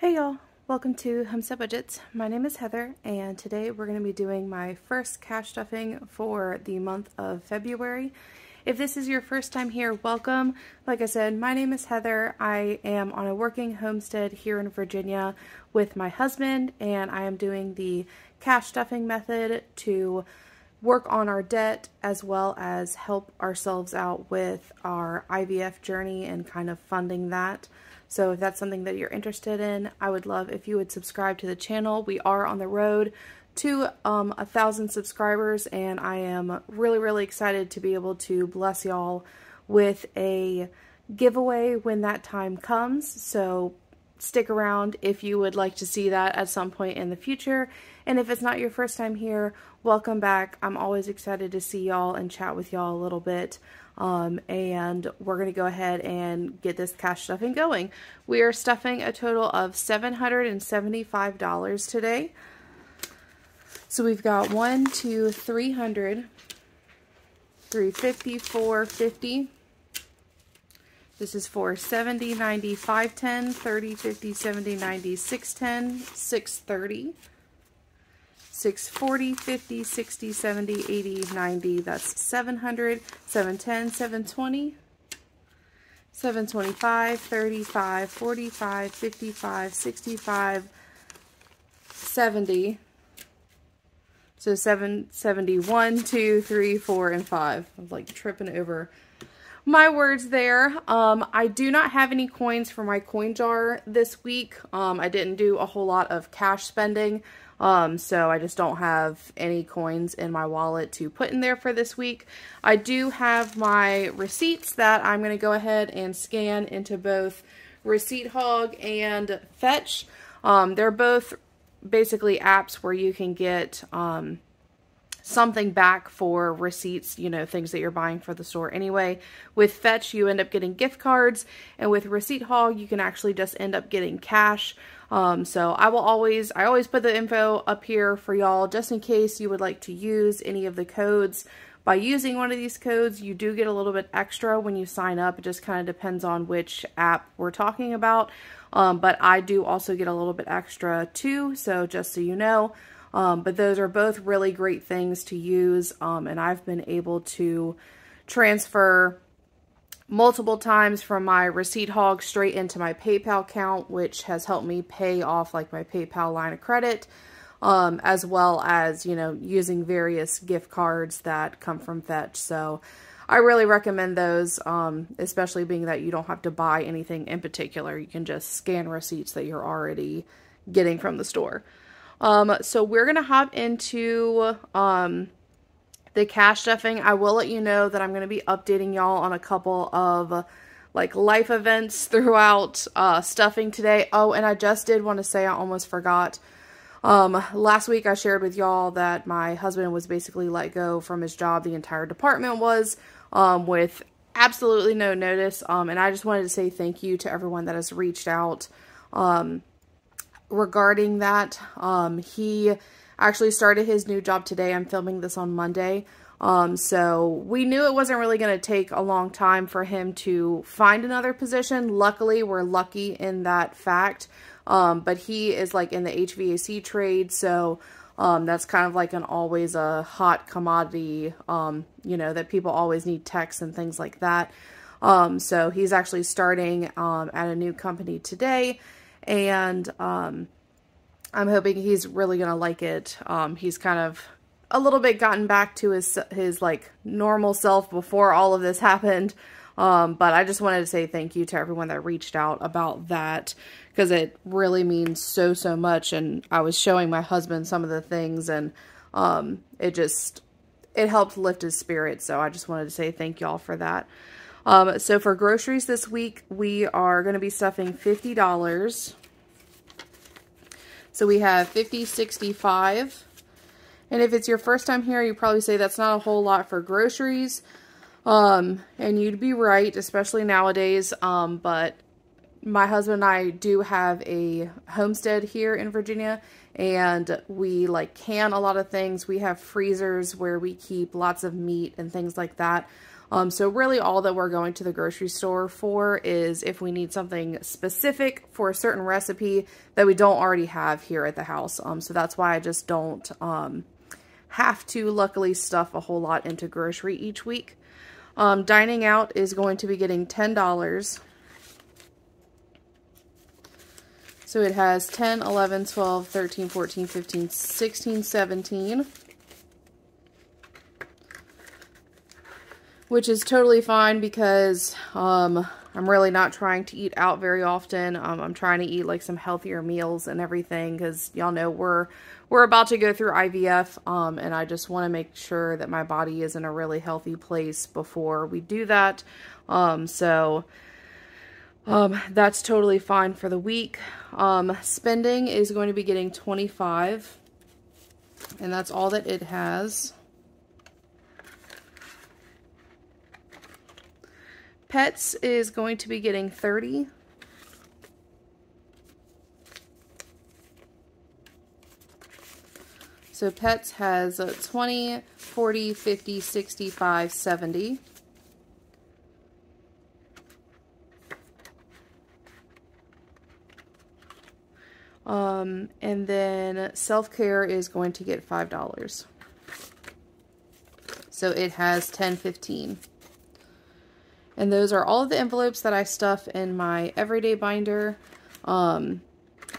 Hey y'all, welcome to Homestead Budgets. My name is Heather and today we're going to be doing my first cash stuffing for the month of February. If this is your first time here, welcome. Like I said, my name is Heather. I am on a working homestead here in Virginia with my husband, and I am doing the cash stuffing method to work on our debt as well as help ourselves out with our IVF journey and kind of funding that. So if that's something that you're interested in, I would love if you would subscribe to the channel. We are on the road to 1,000 subscribers, and I am really excited to be able to bless y'all with a giveaway when that time comes. So stick around if you would like to see that at some point in the future. And if it's not your first time here, welcome back. I'm always excited to see y'all and chat with y'all a little bit. And we're going to go ahead and get this cash stuffing going. We are stuffing a total of $775 today. So we've got 1, 2, 300, 350, 450. This is for 70, 90, 510, 30, 50, 70, 90, 610, 630, 640, 50, 60, 70, 80, 90, that's 700, 710, 720, 725, 35, 45, 55, 65, 70. So 771, 2, 3, 4, and 5. I was like tripping over my words there. I do not have any coins for my coin jar this week. I didn't do a whole lot of cash spending. So I just don't have any coins in my wallet to put in there for this week. I do have my receipts that I'm going to go ahead and scan into both Receipt Hog and Fetch. They're both basically apps where you can get something back for receipts, you know, things that you're buying for the store anyway. With Fetch, you end up getting gift cards, and with Receipt Hog, you can actually just end up getting cash. So I always put the info up here for y'all just in case you would like to use any of the codes. By using one of these codes, you do get a little bit extra when you sign up. It just kind of depends on which app we're talking about. But I do also get a little bit extra too, so just so you know. But those are both really great things to use, and I've been able to transfer multiple times from my Receipt Hog straight into my PayPal account, which has helped me pay off like my PayPal line of credit, as well as, you know, using various gift cards that come from Fetch. So I really recommend those, especially being that you don't have to buy anything in particular. You can just scan receipts that you're already getting from the store. So we're going to hop into the cash stuffing. I will let you know that I'm going to be updating y'all on a couple of like life events throughout stuffing today. Oh, and I just did want to say, I almost forgot. Last week I shared with y'all that my husband was basically let go from his job. The entire department was, with absolutely no notice. And I just wanted to say thank you to everyone that has reached out regarding that. He actually started his new job today. I'm filming this on Monday. So we knew it wasn't really going to take a long time for him to find another position. Luckily, we're lucky in that fact. But he is like in the HVAC trade. So, that's kind of like always a hot commodity, you know, that people always need techs and things like that. So he's actually starting, at a new company today. And, I'm hoping he's really going to like it. He's kind of a little bit gotten back to his like normal self before all of this happened. But I just wanted to say thank you to everyone that reached out about that, because it really means so much. And I was showing my husband some of the things, and it helped lift his spirits. So I just wanted to say thank y'all for that. So for groceries this week, we are going to be stuffing $50. So we have 50, 65. And if it's your first time here, you probably say that's not a whole lot for groceries. And you'd be right, especially nowadays. But my husband and I do have a homestead here in Virginia, and we like can a lot of things. We have freezers where we keep lots of meat and things like that. So really all that we're going to the grocery store for is if we need something specific for a certain recipe that we don't already have here at the house. So that's why I just don't have to luckily stuff a whole lot into grocery each week. Dining out is going to be getting $10. So it has 10, 11, 12, 13, 14, 15, 16, 17. Which is totally fine because I'm really not trying to eat out very often. I'm trying to eat like some healthier meals and everything because y'all know we're about to go through IVF, and I just want to make sure that my body is in a really healthy place before we do that. So that's totally fine for the week. Spending is going to be getting $25, and that's all that it has. Pets is going to be getting $30. So pets has 20, 40, 50, 65, 70. And then self-care is going to get $5. So it has 10, 15. And those are all of the envelopes that I stuff in my everyday binder. I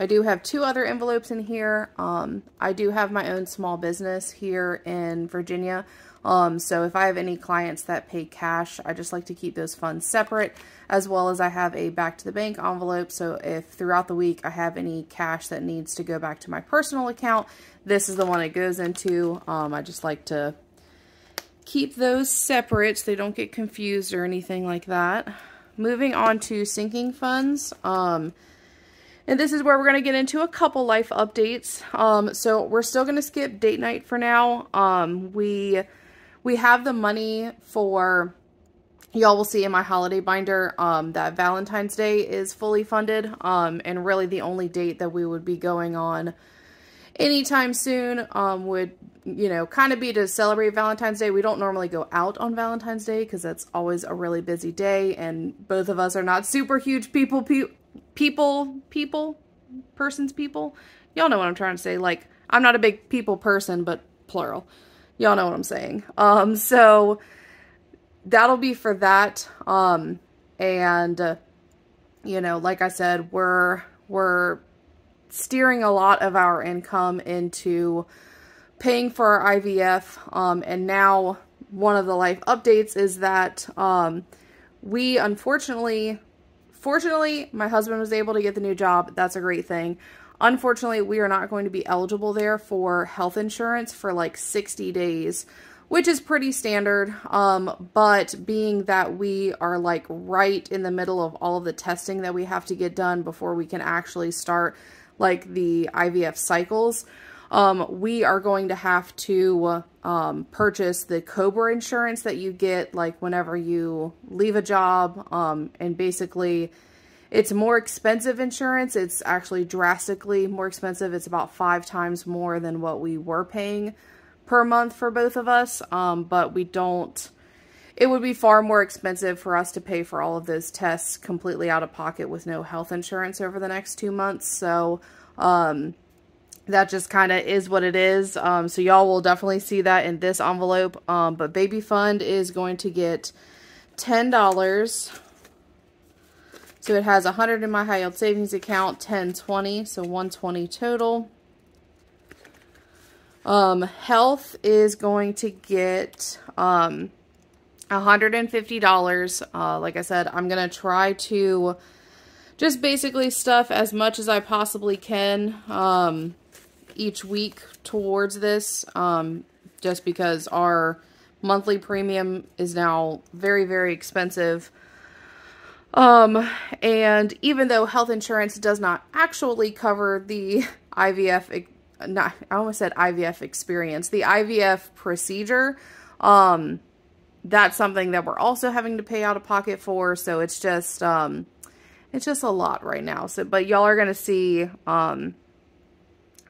do have 2 other envelopes in here. I do have my own small business here in Virginia. So if I have any clients that pay cash, I just like to keep those funds separate, as well as I have a back to the bank envelope. So if throughout the week I have any cash that needs to go back to my personal account, this is the one it goes into. I just like to keep those separate so they don't get confused or anything like that. Moving on to sinking funds. And this is where we're going to get into a couple life updates. So we're still going to skip date night for now. We have the money for, y'all will see in my holiday binder, that Valentine's Day is fully funded. And really the only date that we would be going on anytime soon would, you know, kind of be to celebrate Valentine's Day. We don't normally go out on Valentine's Day because that's always a really busy day, and both of us are not super huge people. Y'all know what I'm trying to say. Like, I'm not a big people person, but plural. Y'all know what I'm saying. So that'll be for that. And you know, like I said, we're steering a lot of our income into paying for our IVF. And now one of the life updates is that we fortunately, my husband was able to get the new job. That's a great thing. Unfortunately, we are not going to be eligible there for health insurance for like 60 days, which is pretty standard. But being that we are like right in the middle of all of the testing that we have to get done before we can actually start like the IVF cycles, we are going to have to purchase the COBRA insurance that you get like whenever you leave a job. And basically it's more expensive insurance. It's actually drastically more expensive. It's about 5 times more than what we were paying per month for both of us. But it would be far more expensive for us to pay for all of those tests completely out of pocket with no health insurance over the next 2 months. So, that just kind of is what it is. So y'all will definitely see that in this envelope. But Baby Fund is going to get $10. So it has 100 in my high yield savings account, 10, 20, so 120 total. Health is going to get $150. Like I said, I'm going to try to just basically stuff as much as I possibly can each week towards this, just because our monthly premium is now very, very expensive. And even though health insurance does not actually cover the IVF, I almost said IVF experience, the IVF procedure, that's something that we're also having to pay out of pocket for. So it's just a lot right now. So, but y'all are going to see,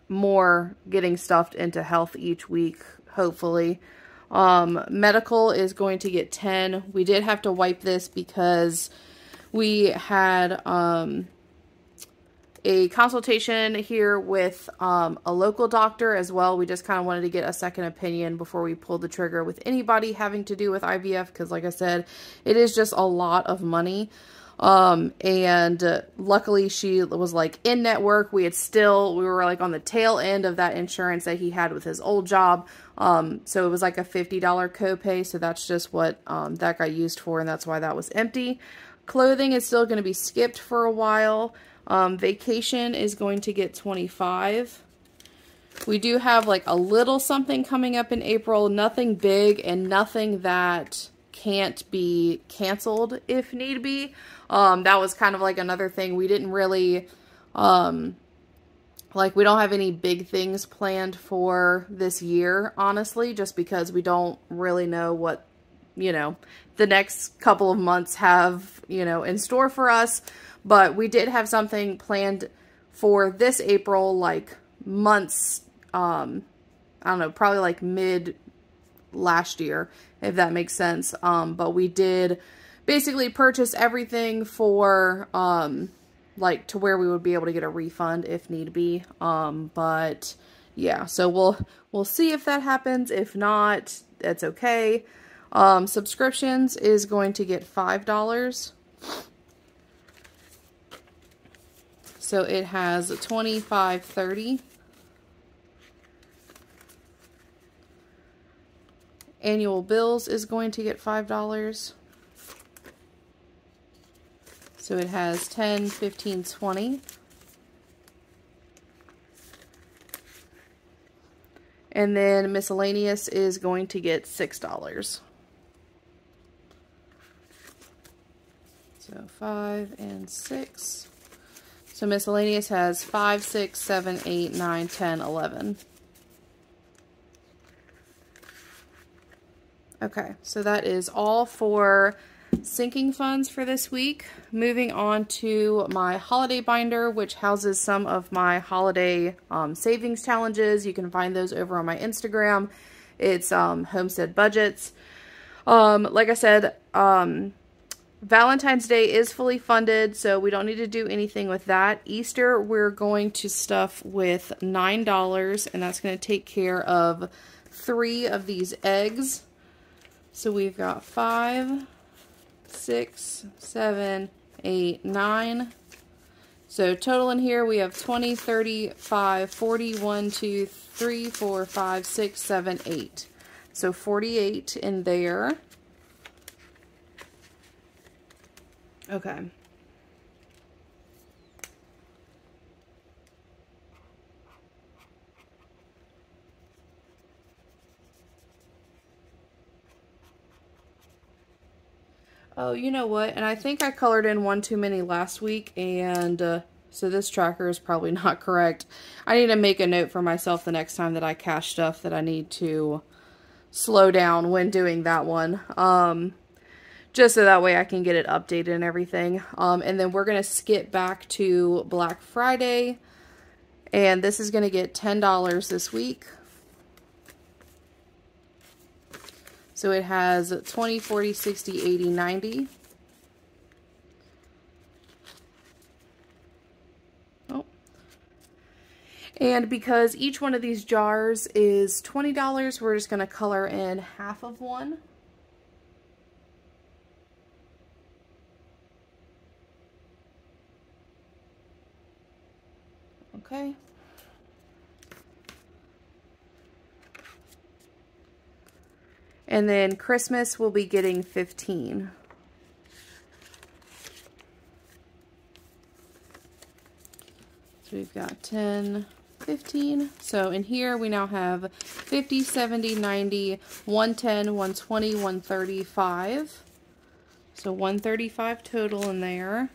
more getting stuffed into health each week, hopefully. Medical is going to get 10. We did have to wipe this because we had a consultation here with a local doctor as well. We just kind of wanted to get a second opinion before we pulled the trigger with anybody having to do with IVF, because like I said, it is just a lot of money. And luckily she was like in network. We were like on the tail end of that insurance that he had with his old job. So it was like a $50 copay. So that's just what that got used for, and that's why that was empty. Clothing is still going to be skipped for a while. Vacation is going to get 25. We do have like a little something coming up in April, nothing big and nothing that can't be canceled if need be. That was kind of like another thing. We didn't really, like we don't have any big things planned for this year, honestly, just because we don't really know what, you know, the next couple of months have, you know, in store for us. But we did have something planned for this April, like months, I don't know, probably like mid last year, if that makes sense. But we did basically purchase everything for, like to where we would be able to get a refund if need be. But yeah, so we'll see if that happens. If not, that's okay. Subscriptions is going to get $5. So it has 25.30. Annual bills is going to get $5. So it has 10, 15, 20. And then miscellaneous is going to get $6. So 5 and 6. So miscellaneous has 5, 6, 7, 8, 9, 10, 11. Okay, so that is all for sinking funds for this week. Moving on to my holiday binder, which houses some of my holiday savings challenges. You can find those over on my Instagram. It's Homestead Budgets. Like I said, Valentine's Day is fully funded, so we don't need to do anything with that. Easter, we're going to stuff with $9, and that's going to take care of 3 of these eggs. So we've got 5, 6, 7, 8, 9. So total in here, we have 20, 35, 40, 1, 2, 3, 4, 5, 6, 7, 8. So 48 in there. Okay. Oh, you know what? And I think I colored in one too many last week, and so this tracker is probably not correct. I need to make a note for myself the next time that I cache stuff that I need to slow down when doing that one. Just so that way I can get it updated and everything. And then we're going to skip back to Black Friday. And this is going to get $10 this week. So it has 20, 40, 60, 80, 90. Oh. And because each one of these jars is $20, we're just going to color in half of one. Okay. And then Christmas will be getting 15. So we've got 10, 15. So in here we now have 50, 70, 90, 110, 120, 135. So 135 total in there.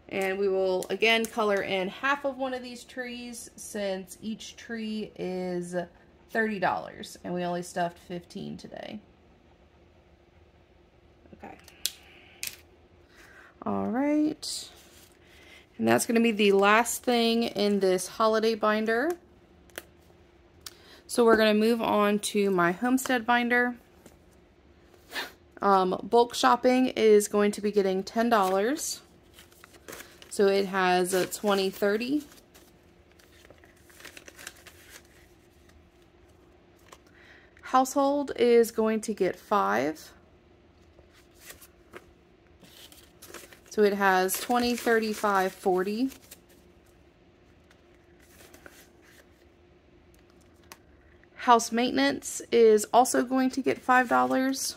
And we will, again, color in half of one of these trees since each tree is $30. And we only stuffed 15 today. Okay. All right. And that's going to be the last thing in this holiday binder. So we're going to move on to my Homestead Binder. Bulk shopping is going to be getting $10. So it has a 20/30. Household is going to get 5. So it has 20, 35, 40. House maintenance is also going to get $5.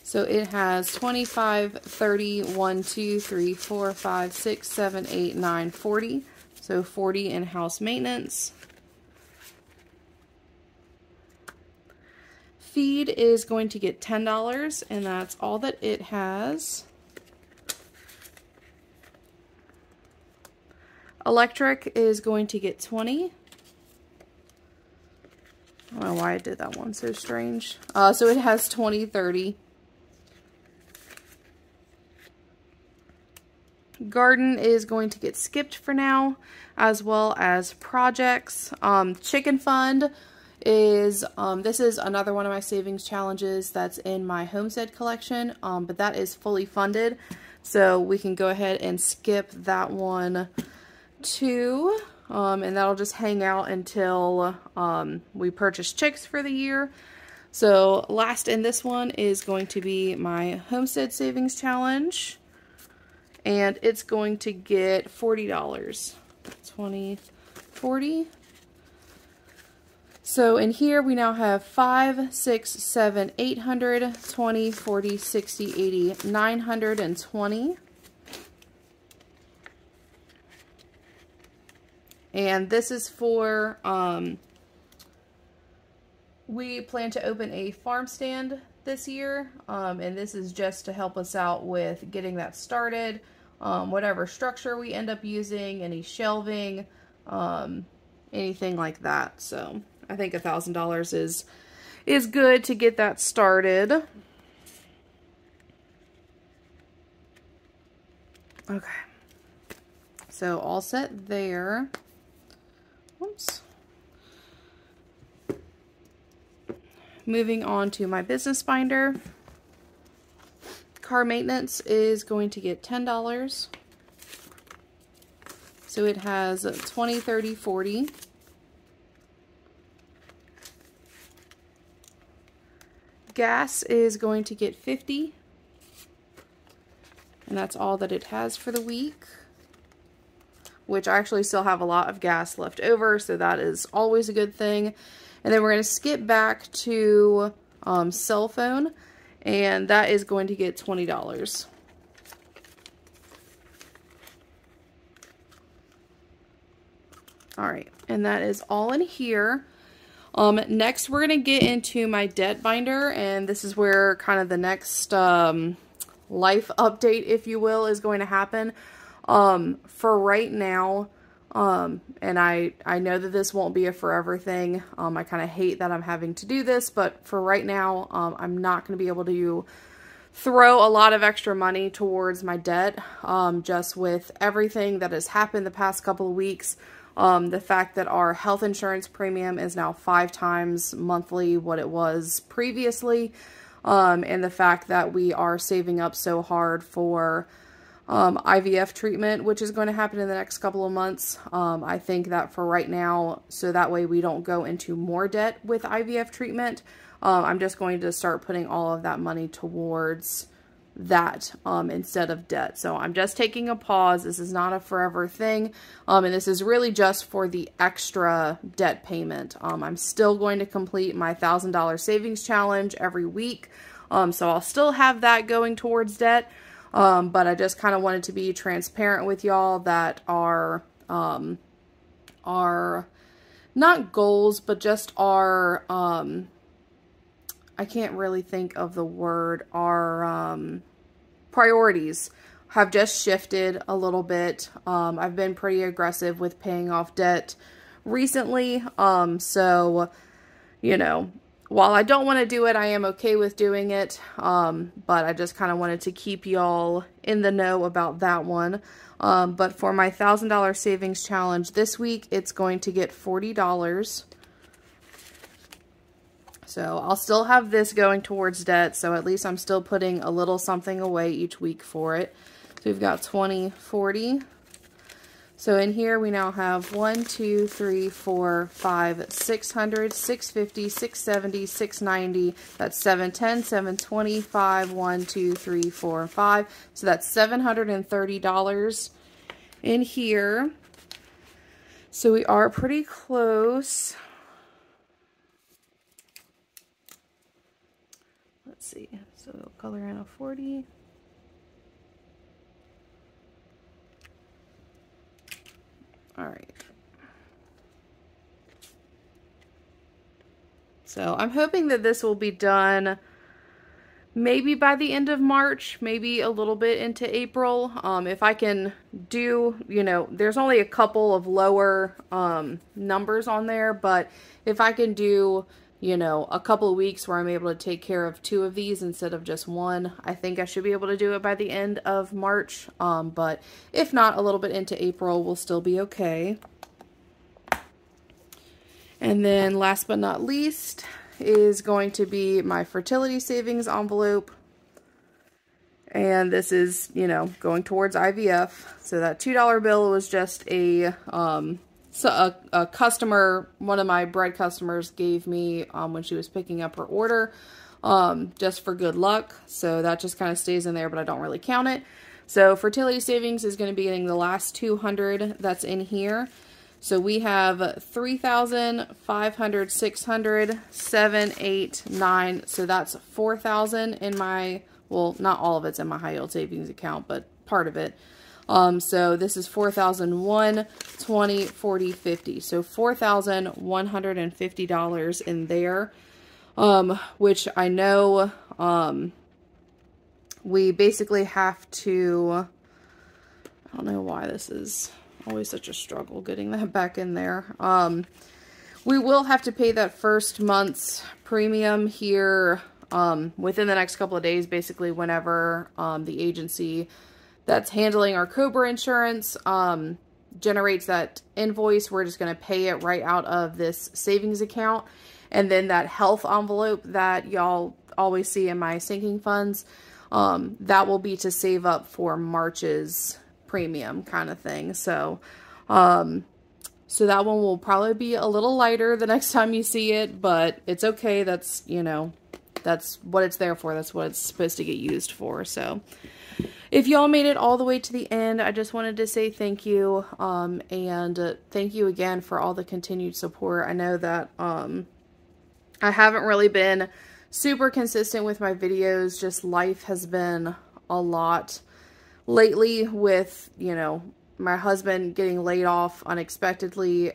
So it has 25, 30, 1, 2, 3, 4, 5, 6, 7, 8, 9, 40. So 40 in house maintenance. Feed is going to get $10, and that's all that it has. Electric is going to get 20. I don't know why I did that one so strange. So it has 20, 30. Garden is going to get skipped for now, as well as projects. Chicken fund is, this is another one of my savings challenges that's in my Homestead collection, but that is fully funded. So we can go ahead and skip that one too. And that'll just hang out until we purchase chicks for the year. So last in this one is going to be my Homestead Savings Challenge. And it's going to get $40. 20, 40. So in here we now have 5, 6, 7, 800, 20, 40, 60, 80, 920. And this is for, we plan to open a farm stand this year, and this is just to help us out with getting that started. Whatever structure we end up using, any shelving, anything like that. So I think $1,000 is good to get that started. Okay. So all set there. Oops. Moving on to my business binder. Car maintenance is going to get $10. So it has 20, 30, 40. Gas is going to get 50. And that's all that it has for the week. Which I actually still have a lot of gas left over, so that is always a good thing. And then we're going to skip back to cell phone. And that is going to get $20. All right, and that is all in here. Next, we're going to get into my debt binder, and this is where kind of the next life update, if you will, is going to happen. For right now, and I know that this won't be a forever thing. I kind of hate that I'm having to do this, but for right now, I'm not going to be able to throw a lot of extra money towards my debt, just with everything that has happened the past couple of weeks. The fact that our health insurance premium is now 5 times monthly what it was previously, and the fact that we are saving up so hard for IVF treatment, which is going to happen in the next couple of months. I think that for right now, so that way we don't go into more debt with IVF treatment, I'm just going to start putting all of that money towards that instead of debt. So I'm just taking a pause. This is not a forever thing, and this is really just for the extra debt payment. I'm still going to complete my $1,000 savings challenge every week, so I'll still have that going towards debt. But I just kind of wanted to be transparent with y'all that our not goals, but just our, I can't really think of the word, our priorities have just shifted a little bit. I've been pretty aggressive with paying off debt recently, so, you know, while I don't want to do it, I am okay with doing it, but I just kind of wanted to keep y'all in the know about that one. But for my $1,000 savings challenge this week, it's going to get $40. So I'll still have this going towards debt, so at least I'm still putting a little something away each week for it. So we've got 20, 40. So in here we now have 1, 2, 3, 4, 5, 600, 650, 670, 690. That's 710, 725, 1, 2, 3, 4, 5. So that's $730 in here. So we are pretty close. Let's see. So we'll color in a 40. All right. So I'm hoping that this will be done maybe by the end of March, maybe a little bit into April. If I can do, you know, there's only a couple of lower numbers on there, but if I can do, you know, a couple of weeks where I'm able to take care of 2 of these instead of just 1, I think I should be able to do it by the end of March. But if not, a little bit into April will still be okay. And then last but not least is going to be my Fertility Savings envelope. And this is, you know, going towards IVF. So that $2 bill was just a customer, one of my bread customers gave me when she was picking up her order, just for good luck. So that just kind of stays in there, but I don't really count it. So Fertility Savings is going to be getting the last 200 that's in here. So we have 3,000, 500, 600, 7, 8, 9. So that's 4,000 in my, well, not all of it's in my high yield savings account, but part of it. So this is 4,001, 20, 40, 50. So $4,150 in there, which I know, we basically have to, I don't know why this is always such a struggle getting that back in there. We will have to pay that first month's premium here, within the next couple of days, basically whenever, the agency that's handling our COBRA insurance generates that invoice. We're just going to pay it right out of this savings account. And then that health envelope that y'all always see in my sinking funds, that will be to save up for March's premium kind of thing. So, so that one will probably be a little lighter the next time you see it, but it's okay. That's, you know, that's what it's there for. That's what it's supposed to get used for. So if y'all made it all the way to the end, I just wanted to say thank you, and thank you again for all the continued support. I know that I haven't really been super consistent with my videos, just life has been a lot lately with, you know, my husband getting laid off unexpectedly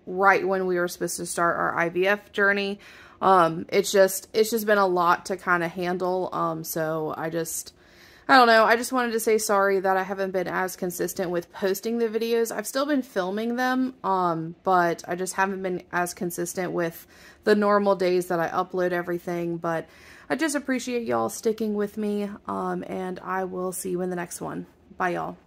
right when we were supposed to start our IVF journey. It's just been a lot to kind of handle, so I don't know. I just wanted to say sorry that I haven't been as consistent with posting the videos. I've still been filming them, but I just haven't been as consistent with the normal days that I upload everything. But I just appreciate y'all sticking with me, and I will see you in the next one. Bye, y'all.